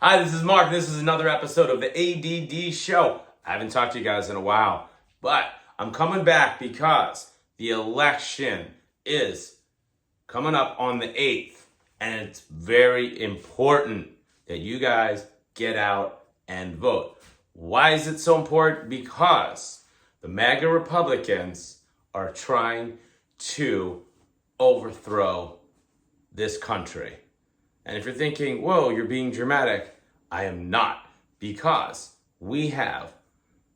Hi, this is Mark. This is another episode of the ADD Show. I haven't talked to you guys in a while, but I'm coming back because the election is coming up on the 8th, and it's very important that you guys get out and vote. Why is it so important? Because the MAGA Republicans are trying to overthrow this country. And if you're thinking, whoa, you're being dramatic, I am not, because we have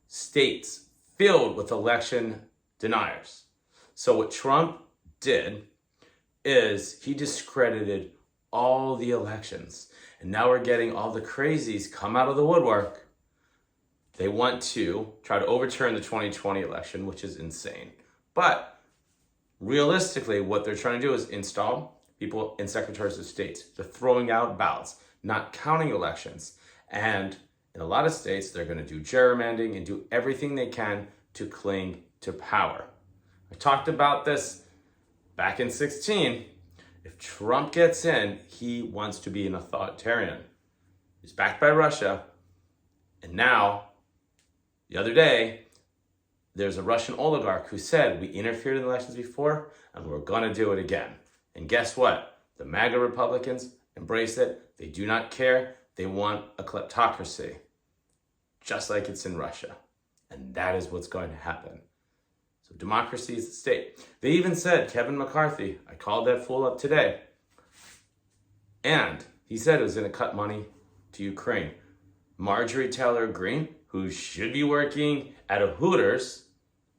states filled with election deniers. So what Trump did is he discredited all the elections. And now we're getting all the crazies come out of the woodwork. They want to try to overturn the 2020 election, which is insane. But realistically, what they're trying to do is install people in secretaries of state. They're throwing out ballots, not counting elections. And in a lot of states, they're going to do gerrymandering and do everything they can to cling to power. I talked about this back in 2016. If Trump gets in, he wants to be an authoritarian. He's backed by Russia. And now, the other day, there's a Russian oligarch who said, we interfered in elections before, and we're going to do it again. And guess what? The MAGA Republicans embrace it. They do not care. They want a kleptocracy, just like it's in Russia. And that is what's going to happen. So democracy is at stake. They even said, Kevin McCarthy, I called that fool up today, and he said it was going to cut money to Ukraine. Marjorie Taylor Greene, who should be working at a Hooters,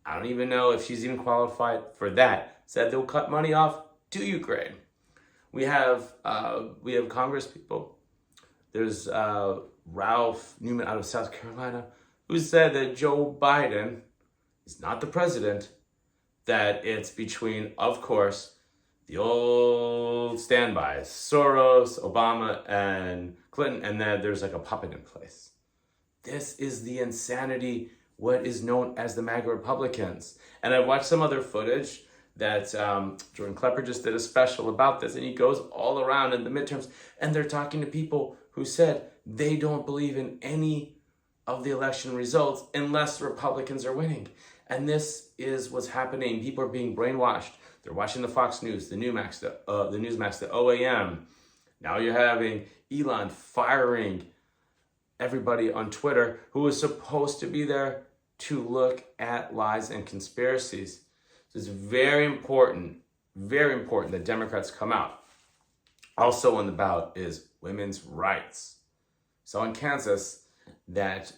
I don't even know if she's even qualified for that, said they'll cut money off to Ukraine. We have Congress people. There's Ralph Newman out of South Carolina who said that Joe Biden is not the president, that it's between, of course, the old standbys, Soros, Obama, and Clinton, and that there's like a puppet in place. This is the insanity, what is known as the MAGA Republicans. And I watched some other footage that Jordan Klepper just did a special about this, and he goes all around in the midterms, and they're talking to people who said they don't believe in any of the election results unless Republicans are winning. And this is what's happening. People are being brainwashed. They're watching the Fox News, the Newsmax, the OAM. Now you're having Elon firing everybody on Twitter who was supposed to be there to look at lies and conspiracies. So it's very important that Democrats come out. Also on the ballot is women's rights. So in Kansas, that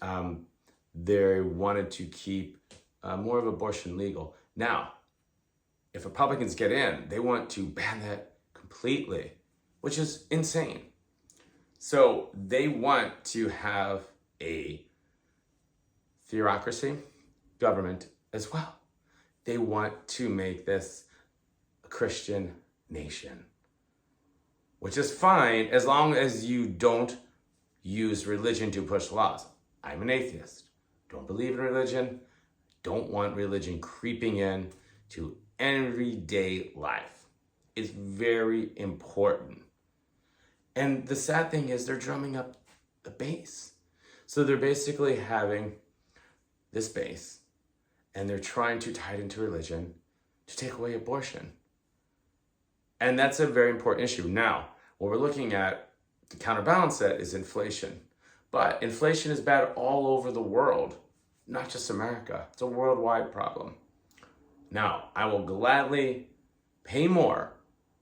they wanted to keep more of abortion legal. Now, if Republicans get in, they want to ban that completely, which is insane. So they want to have a theocracy government as well. They want to make this a Christian nation, which is fine as long as you don't use religion to push laws. I'm an atheist. Don't believe in religion. Don't want religion creeping in to everyday life. It's very important. And the sad thing is they're drumming up the base. So they're basically having this base, and they're trying to tie it into religion to take away abortion. And that's a very important issue. Now, what we're looking at to counterbalance that is inflation. But inflation is bad all over the world, not just America. It's a worldwide problem. Now, I will gladly pay more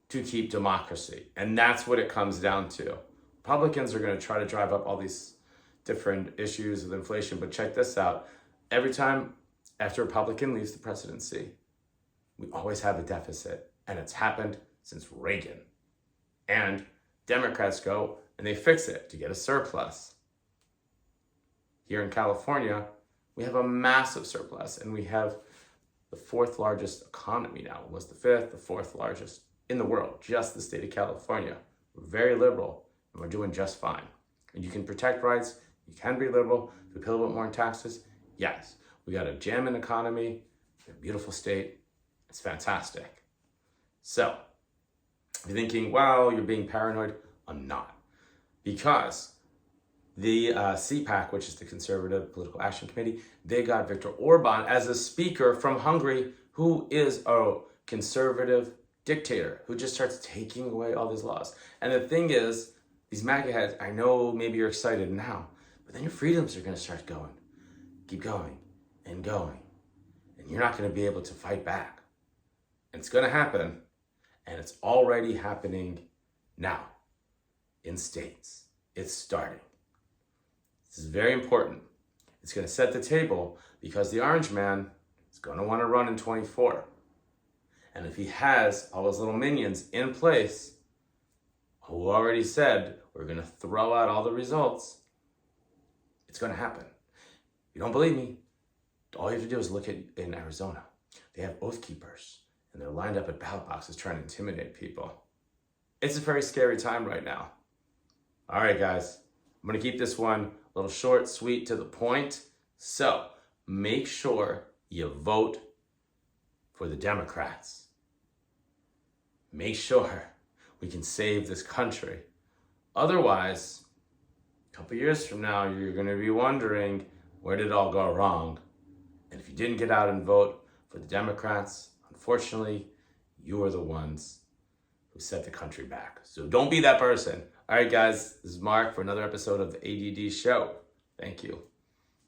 to keep democracy. And that's what it comes down to. Republicans are going to try to drive up all these different issues with inflation. But check this out. Every time after a Republican leaves the presidency, we always have a deficit. And it's happened since Reagan. And Democrats go and they fix it to get a surplus. Here in California, we have a massive surplus, and we have the fourth largest economy now. It was the fifth, the fourth largest in the world, just the state of California. We're very liberal, and we're doing just fine. And you can protect rights, you can be liberal, if we pay a little bit more in taxes, yes. We got a jamming economy, a beautiful state, it's fantastic. So, if you're thinking, well, you're being paranoid, I'm not. Because the CPAC, which is the Conservative Political Action Committee, they got Viktor Orban as a speaker from Hungary, who is a conservative dictator who just starts taking away all these laws. And the thing is, these MAGA heads, I know maybe you're excited now, but then your freedoms are going to start keep going, and you're not going to be able to fight back. And it's going to happen, and it's already happening now in states. It's starting. This is very important. It's going to set the table because the orange man is going to want to run in 24. And if he has all those little minions in place who already said we're going to throw out all the results, it's going to happen. If you don't believe me, all you have to do is look at in Arizona. They have oath keepers, and they're lined up at ballot boxes trying to intimidate people. It's a very scary time right now. All right, guys, I'm going to keep this one a little short, sweet, to the point. So make sure you vote for the Democrats. Make sure we can save this country. Otherwise, a couple years from now, you're going to be wondering, where did it all go wrong? And if you didn't get out and vote for the Democrats, unfortunately, you are the ones who set the country back. So don't be that person. All right, guys, this is Mark for another episode of the ADD Show. Thank you.